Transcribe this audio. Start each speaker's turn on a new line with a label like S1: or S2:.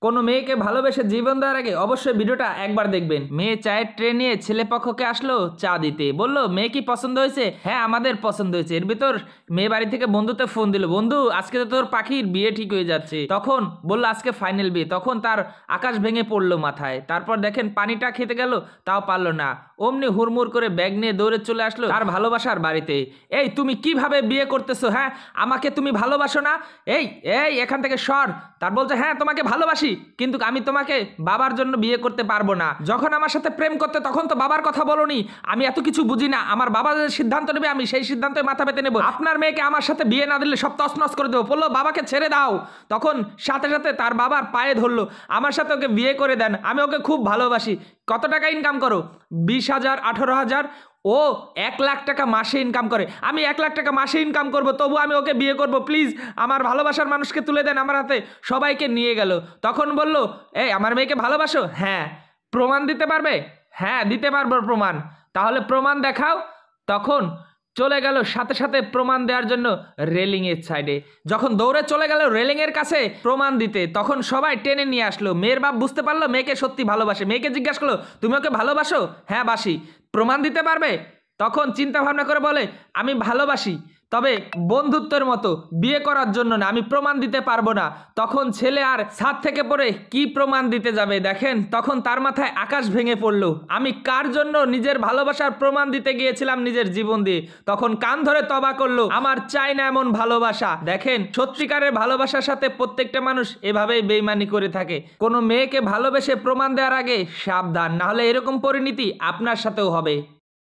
S1: কোনো মেয়েকে ভালোবেসে জীবন দেওয়ার আগে অবশ্যই ভিডিওটা একবার দেখবেন। মেয়ে চায়ের ট্রে নিয়ে ছেলে পক্ষকে আসলো চা দিতে, বলল মেয়ে কি পছন্দ হয়েছে? হ্যাঁ আমাদের পছন্দ হয়েছে। এর ভিতর মেয়ে বাড়ি থেকে বন্ধুতে ফোন দিল, বন্ধু আজকে তো তোর পাখির বিয়ে ঠিক হয়ে যাচ্ছে। তখন বললো আজকে ফাইনাল বিয়ে। তখন তার আকাশ ভেঙে পড়লো মাথায়। তারপর দেখেন পানিটা খেতে গেল, তাও পারলো না। অমনি হুড়মুড় করে ব্যাগ নিয়ে দৌড়ে চলে আসলো তার ভালোবাসার বাড়িতে। এই তুমি কিভাবে বিয়ে করতেছো? হ্যাঁ আমাকে তুমি ভালোবাসো না? এই এই এখান থেকে সর। তার বলছে হ্যাঁ তোমাকে ভালোবাসি, কিন্তু আমি তোমাকে বাবার জন্য বিয়ে করতে পারবো না। যখন আমার সাথে প্রেম করতে তখন তো বাবার কথা বলোনি। আমি এত কিছু বুঝি না, আমার বাবা যে সিদ্ধান্ত নেবে আমি সেই সিদ্ধান্তে মাথা পেতে নেবো। আপনার মেয়েকে আমার সাথে বিয়ে না দিলে সব তছনছ করে দেবো। বললো বাবাকে ছেড়ে দাও। তখন সাথে সাথে তার বাবার পায়ে ধরলো, আমার সাথে ওকে বিয়ে করে দেন, আমি ওকে খুব ভালোবাসি। কত টাকা ইনকাম করো? 20,000, 18,000। ও 1,00,000 টাকা মাসে ইনকাম করে, আমি 1,00,000 টাকা মাসে ইনকাম করব, তবু আমি ওকে বিয়ে করব। প্লিজ আমার ভালোবাসার মানুষকে তুলে দেন আমার হাতে। সবাইকে নিয়ে গেল। তখন বলল এই আমার মেয়েকে ভালোবাসো? হ্যাঁ। প্রমাণ দিতে পারবে? হ্যাঁ দিতে পারবো প্রমাণ। তাহলে প্রমাণ দেখাও। তখন চলে গেল সাথে সাথে প্রমাণ দেওয়ার জন্য রেলিং এর সাইডে। যখন দৌড়ে চলে গেল রেলিং এর কাছে প্রমাণ দিতে, তখন সবাই টেনে নিয়ে আসলো। মেয়ের বাপ বুঝতে পারলো মেয়েকে সত্যি ভালোবাসে। মেয়েকে জিজ্ঞাসা করলো তুমি ওকে ভালোবাসো? হ্যাঁ বাসি। প্রমাণ দিতে পারবে? তখন চিন্তা ভাবনা করে বলে আমি ভালোবাসি, তবে বন্ধুত্বের মতো, বিয়ে করার জন্য না, আমি প্রমাণ দিতে পারবো না। তখন ছেলে আর ছাদ থেকে পড়ে কি প্রমাণ দিতে যাবে দেখেন। তখন তার মাথায় আকাশ ভেঙে পড়লো, আমি কার জন্য নিজের ভালোবাসার প্রমাণ দিতে গিয়েছিলাম নিজের জীবন দিয়ে। তখন কান ধরে তবা করলো, আমার চাই না এমন ভালোবাসা। দেখেন সত্যিকারের ভালোবাসার সাথে প্রত্যেকটা মানুষ এভাবেই বেইমানি করে থাকে। কোনো মেয়েকে ভালোবেসে প্রমাণ দেওয়ার আগে সাবধান, না হলে এরকম পরিণতি আপনার সাথেও হবে।